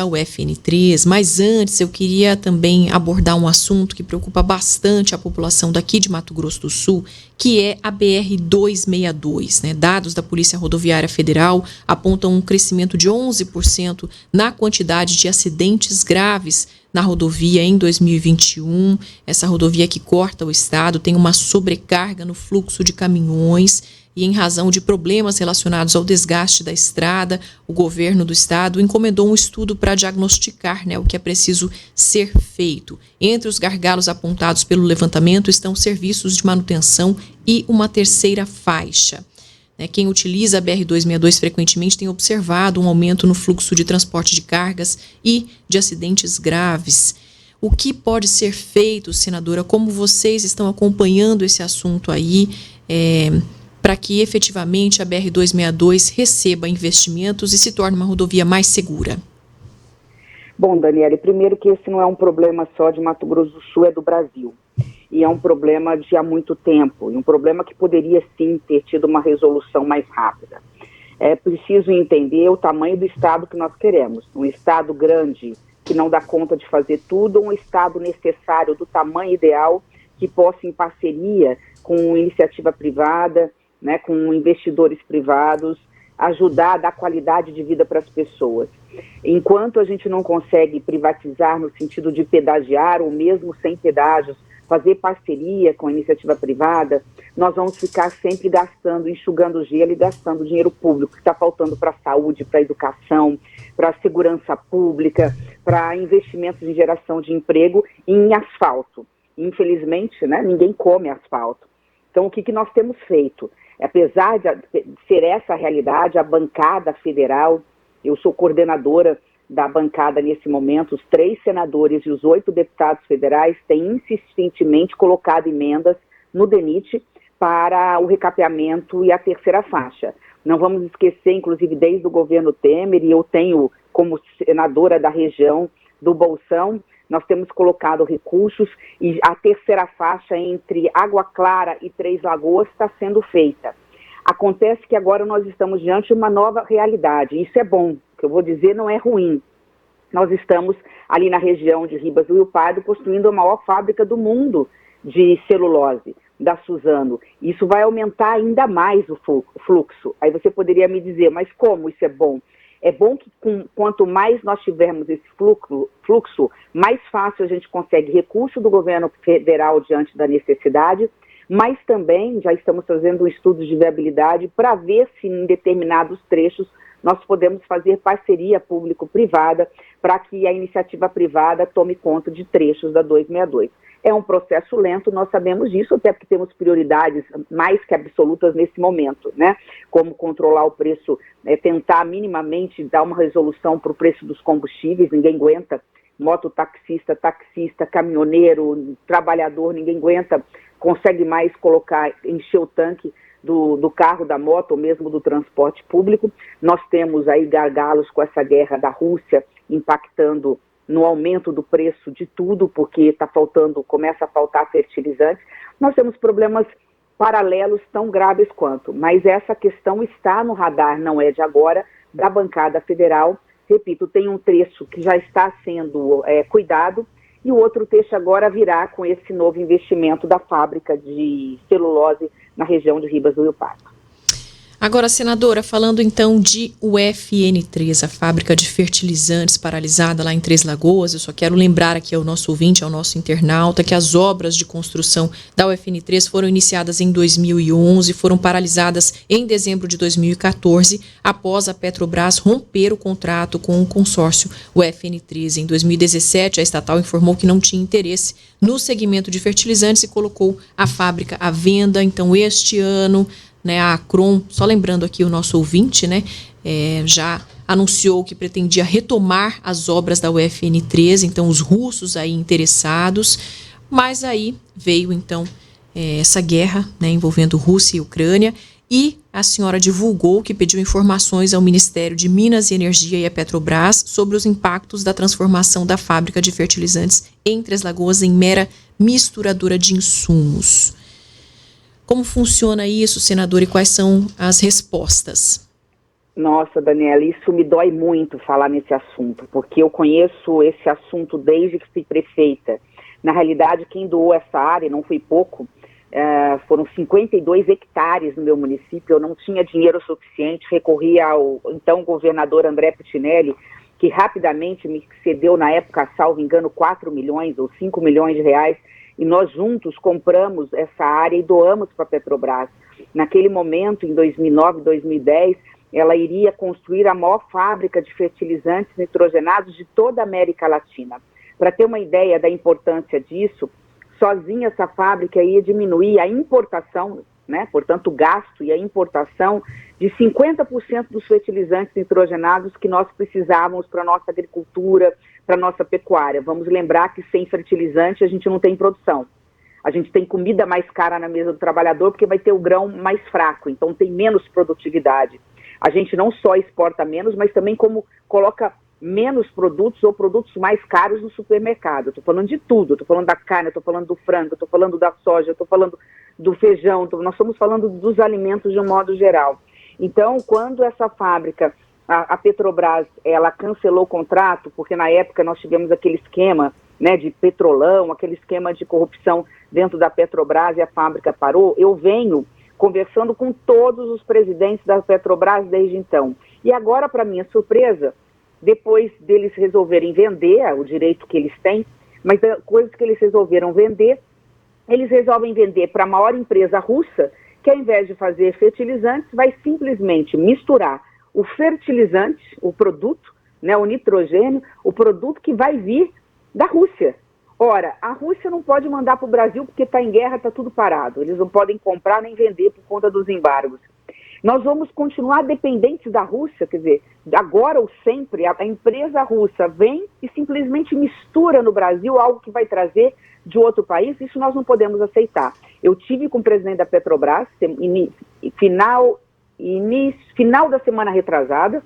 essa UFN3, mas antes eu queria também abordar um assunto que preocupa bastante a população daqui de Mato Grosso do Sul, que é a BR-262, né? Dados da Polícia Rodoviária Federal apontam um crescimento de 11% na quantidade de acidentes graves na rodovia em 2021. Essa rodovia que corta o estado tem uma sobrecarga no fluxo de caminhões e, em razão de problemas relacionados ao desgaste da estrada, o governo do estado encomendou um estudo para diagnosticar, né, o que é preciso ser feito. Entre os gargalos apontados pelo levantamento estão serviços de manutenção e uma terceira faixa. Quem utiliza a BR-262 frequentemente tem observado um aumento no fluxo de transporte de cargas e de acidentes graves. O que pode ser feito, senadora? Como vocês estão acompanhando esse assunto aí, para que efetivamente a BR-262 receba investimentos e se torne uma rodovia mais segura? Bom, Daniele, primeiro que esse não é um problema só de Mato Grosso do Sul, é do Brasil. E é um problema de há muito tempo, e um problema que poderia sim ter tido uma resolução mais rápida. É preciso entender o tamanho do estado que nós queremos. Um estado grande que não dá conta de fazer tudo, um estado necessário do tamanho ideal que possa, em parceria com iniciativa privada, né, com investidores privados, ajudar a dar qualidade de vida para as pessoas. Enquanto a gente não consegue privatizar no sentido de pedagiar, ou mesmo sem pedágios, fazer parceria com a iniciativa privada, nós vamos ficar sempre gastando, enxugando gelo e gastando dinheiro público que está faltando para a saúde, para a educação, para a segurança pública, para investimentos em geração de emprego em asfalto. Infelizmente, né, ninguém come asfalto. Então, o que nós temos feito? Apesar de ser essa a realidade, a bancada federal, eu sou coordenadora da bancada nesse momento, os 3 senadores e os 8 deputados federais têm insistentemente colocado emendas no DENIT para o recapeamento e a terceira faixa. Não vamos esquecer, inclusive desde o governo Temer, e eu tenho como senadora da região do Bolsão, nós temos colocado recursos e a terceira faixa entre Água Clara e Três Lagoas está sendo feita. Acontece que agora nós estamos diante de uma nova realidade. Isso é bom, o que eu vou dizer não é ruim. Nós estamos ali na região de Ribas do Rio Pardo construindo a maior fábrica do mundo de celulose, da Suzano. Isso vai aumentar ainda mais o fluxo. Aí você poderia me dizer, mas como isso é bom? É bom que quanto mais nós tivermos esse fluxo, mais fácil a gente consegue recurso do governo federal diante da necessidade, mas também já estamos fazendo um estudo de viabilidade para ver se em determinados trechos nós podemos fazer parceria público-privada para que a iniciativa privada tome conta de trechos da 262. É um processo lento, nós sabemos disso, até porque temos prioridades mais que absolutas nesse momento, né? Como controlar o preço, tentar minimamente dar uma resolução para o preço dos combustíveis, ninguém aguenta, mototaxista, taxista, caminhoneiro, trabalhador, ninguém aguenta, consegue mais encher o tanque do carro, da moto, ou mesmo do transporte público. Nós temos aí gargalos com essa guerra da Rússia impactando no aumento do preço de tudo, porque começa a faltar fertilizantes. Nós temos problemas paralelos tão graves quanto, mas essa questão está no radar, não é de agora, da bancada federal. Repito, tem um trecho que já está sendo cuidado, e o outro trecho agora virá com esse novo investimento da fábrica de celulose na região de Ribas do Rio Pardo. Agora, senadora, falando então de UFN3, a fábrica de fertilizantes paralisada lá em Três Lagoas, eu só quero lembrar aqui ao nosso ouvinte, ao nosso internauta, que as obras de construção da UFN3 foram iniciadas em 2011, foram paralisadas em dezembro de 2014, após a Petrobras romper o contrato com o consórcio UFN3. Em 2017, a estatal informou que não tinha interesse no segmento de fertilizantes e colocou a fábrica à venda. Então, este ano, a Acron, só lembrando aqui o nosso ouvinte, já anunciou que pretendia retomar as obras da UFN3, então os russos aí interessados, mas aí veio então essa guerra, envolvendo Rússia e Ucrânia, e a senhora divulgou que pediu informações ao Ministério de Minas e Energia e à Petrobras sobre os impactos da transformação da fábrica de fertilizantes em Três Lagoas em mera misturadora de insumos. Como funciona isso, senador, e quais são as respostas? Nossa, Daniela, isso me dói muito falar nesse assunto, porque eu conheço esse assunto desde que fui prefeita. Na realidade, quem doou essa área, não foi pouco, foram 52 hectares no meu município. Eu não tinha dinheiro suficiente, recorri ao então governador André Pitinelli, que rapidamente me cedeu, na época, salvo engano, 4 milhões ou 5 milhões de reais, e nós juntos compramos essa área e doamos para a Petrobras. Naquele momento, em 2009, 2010, ela iria construir a maior fábrica de fertilizantes nitrogenados de toda a América Latina. Para ter uma ideia da importância disso, sozinha essa fábrica ia diminuir a importação, né, portanto o gasto e a importação de 50% dos fertilizantes nitrogenados que nós precisávamos para a nossa agricultura, para a nossa pecuária. Vamos lembrar que sem fertilizante a gente não tem produção. A gente tem comida mais cara na mesa do trabalhador porque vai ter o grão mais fraco, então tem menos produtividade. A gente não só exporta menos, mas também como coloca menos produtos ou produtos mais caros no supermercado. Estou falando de tudo, estou falando da carne, estou falando do frango, estou falando da soja, estou falando do feijão, nós estamos falando dos alimentos de um modo geral. Então, quando essa fábrica, a Petrobras, ela cancelou o contrato, porque na época nós tivemos aquele esquema, né, de petrolão, aquele esquema de corrupção dentro da Petrobras e a fábrica parou, eu venho conversando com todos os presidentes da Petrobras desde então. E agora, para minha surpresa, depois deles resolverem vender o direito que eles têm, mas coisas que eles resolveram vender, eles resolvem vender para a maior empresa russa, que ao invés de fazer fertilizantes, vai simplesmente misturar o fertilizante, o produto, né, o nitrogênio, o produto que vai vir da Rússia. Ora, a Rússia não pode mandar para o Brasil porque está em guerra, está tudo parado. Eles não podem comprar nem vender por conta dos embargos. Nós vamos continuar dependentes da Rússia, quer dizer, agora ou sempre, a empresa russa vem e simplesmente mistura no Brasil algo que vai trazer de outro país. Isso nós não podemos aceitar. Eu tive com o presidente da Petrobras, final da semana retrasada,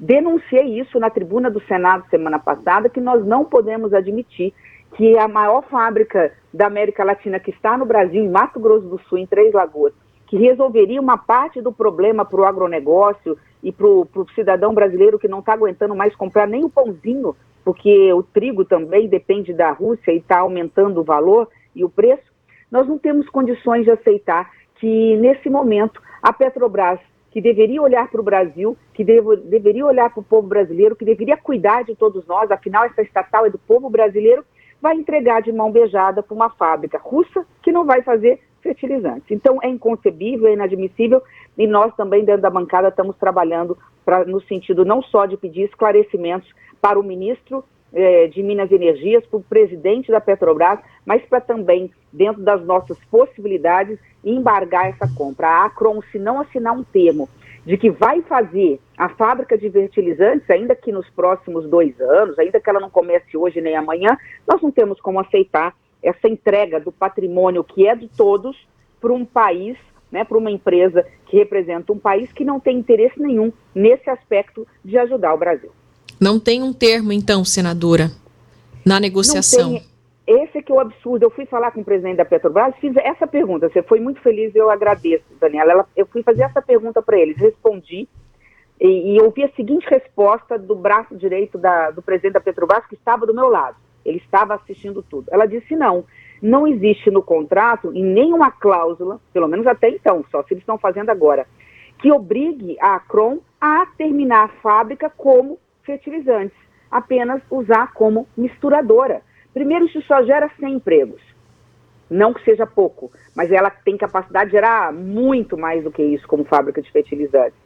denunciei isso na tribuna do Senado semana passada, que nós não podemos admitir que a maior fábrica da América Latina que está no Brasil, em Mato Grosso do Sul, em Três Lagoas, que resolveria uma parte do problema para o agronegócio e para o cidadão brasileiro que não está aguentando mais comprar nem o pãozinho, porque o trigo também depende da Rússia e está aumentando o valor e o preço, nós não temos condições de aceitar que, nesse momento, a Petrobras, que deveria olhar para o Brasil, que deveria olhar para o povo brasileiro, que deveria cuidar de todos nós, afinal essa estatal é do povo brasileiro, vai entregar de mão beijada para uma fábrica russa que não vai fazer fertilizantes. Então é inconcebível, é inadmissível, e nós também dentro da bancada estamos trabalhando no sentido não só de pedir esclarecimentos para o ministro de Minas e Energias, para o presidente da Petrobras, mas para também, dentro das nossas possibilidades, embargar essa compra. A Acron, se não assinar um termo de que vai fazer a fábrica de fertilizantes, ainda que nos próximos 2 anos, ainda que ela não comece hoje nem amanhã, nós não temos como aceitar essa entrega do patrimônio que é de todos para um país, né, para uma empresa que representa um país que não tem interesse nenhum nesse aspecto de ajudar o Brasil. Não tem um termo, então, senadora, na negociação? Não tem. Esse é que é o absurdo. Eu fui falar com o presidente da Petrobras, fiz essa pergunta, você foi muito feliz, eu agradeço, Daniela. Eu fui fazer essa pergunta para eles, respondi, e ouvi a seguinte resposta do braço direito do presidente da Petrobras, que estava do meu lado. Ele estava assistindo tudo. Ela disse, não existe no contrato em nenhuma cláusula, pelo menos até então, só se eles estão fazendo agora, que obrigue a Acron a terminar a fábrica como fertilizantes, apenas usar como misturadora. Primeiro, isso só gera 100 empregos. Não que seja pouco, mas ela tem capacidade de gerar muito mais do que isso como fábrica de fertilizantes.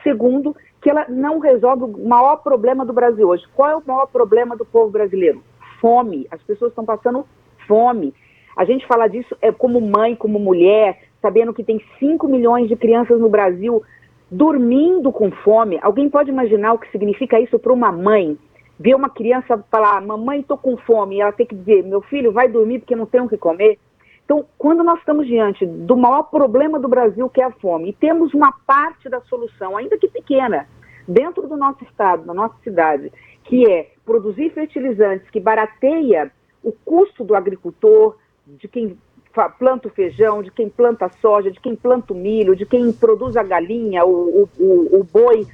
Segundo, que ela não resolve o maior problema do Brasil hoje. Qual é o maior problema do povo brasileiro? Fome. As pessoas estão passando fome. A gente fala disso como mãe, como mulher, sabendo que tem 5 milhões de crianças no Brasil dormindo com fome. Alguém pode imaginar o que significa isso para uma mãe? Ver uma criança falar, mamãe, estou com fome, e ela tem que dizer, meu filho, vai dormir porque não tem o que comer. Então, quando nós estamos diante do maior problema do Brasil, que é a fome, e temos uma parte da solução, ainda que pequena, dentro do nosso estado, da nossa cidade, que é produzir fertilizantes que barateia o custo do agricultor, de quem planta o feijão, de quem planta a soja, de quem planta o milho, de quem produz a galinha, o boi,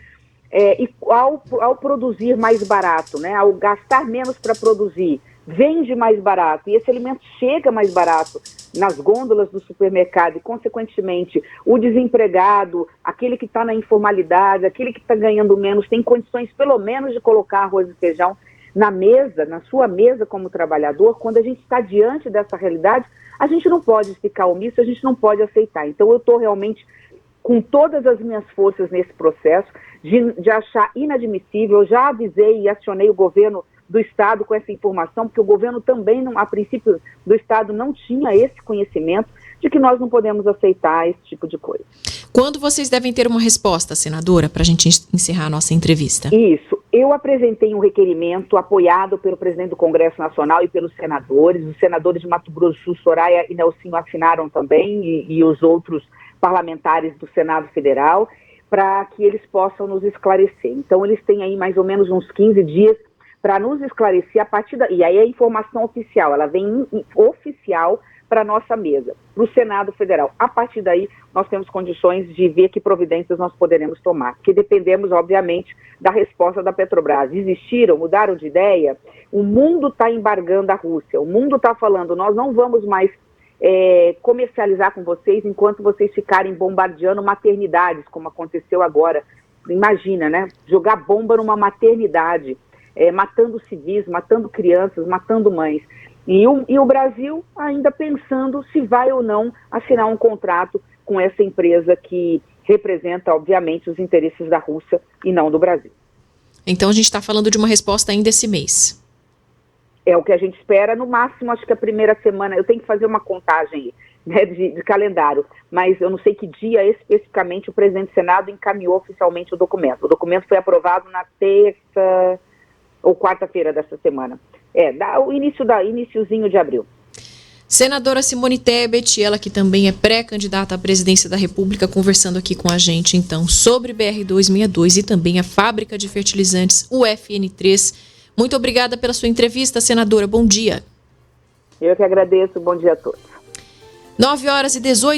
e ao produzir mais barato, né, ao gastar menos para produzir, vende mais barato e esse alimento chega mais barato nas gôndolas do supermercado e, consequentemente, o desempregado, aquele que está na informalidade, aquele que está ganhando menos, tem condições pelo menos de colocar arroz e feijão na mesa, na sua mesa como trabalhador. Quando a gente está diante dessa realidade, a gente não pode ficar omisso, a gente não pode aceitar. Então eu estou realmente com todas as minhas forças nesse processo de achar inadmissível. Eu já avisei e acionei o governo do Estado com essa informação, porque o governo também, a princípio do Estado, não tinha esse conhecimento de que nós não podemos aceitar esse tipo de coisa. Quando vocês devem ter uma resposta, senadora, para a gente encerrar a nossa entrevista? Isso. Eu apresentei um requerimento apoiado pelo presidente do Congresso Nacional e pelos senadores. Os senadores de Mato Grosso do Sul, Soraya e Nelsinho, assinaram também, e os outros parlamentares do Senado Federal, para que eles possam nos esclarecer. Então, eles têm aí mais ou menos uns 15 dias para nos esclarecer a partir daí. E aí a informação oficial, ela vem oficial para a nossa mesa, para o Senado Federal. A partir daí, nós temos condições de ver que providências nós poderemos tomar, porque dependemos, obviamente, da resposta da Petrobras. Desistiram, mudaram de ideia, o mundo está embargando a Rússia, o mundo está falando, nós não vamos mais comercializar com vocês enquanto vocês ficarem bombardeando maternidades, como aconteceu agora. Imagina, né? Jogar bomba numa maternidade, matando civis, matando crianças, matando mães. E o Brasil ainda pensando se vai ou não assinar um contrato com essa empresa que representa, obviamente, os interesses da Rússia e não do Brasil. Então a gente está falando de uma resposta ainda esse mês. É o que a gente espera, no máximo, acho que a primeira semana. Eu tenho que fazer uma contagem, né, de calendário, mas eu não sei que dia especificamente o presidente do Senado encaminhou oficialmente o documento. O documento foi aprovado na terça ou quarta-feira dessa semana. O iniciozinho de abril. Senadora Simone Tebet, ela que também é pré-candidata à presidência da República, conversando aqui com a gente, então, sobre BR-262 e também a fábrica de fertilizantes UFN3. Muito obrigada pela sua entrevista, senadora. Bom dia. Eu que agradeço. Bom dia a todos. 9h18.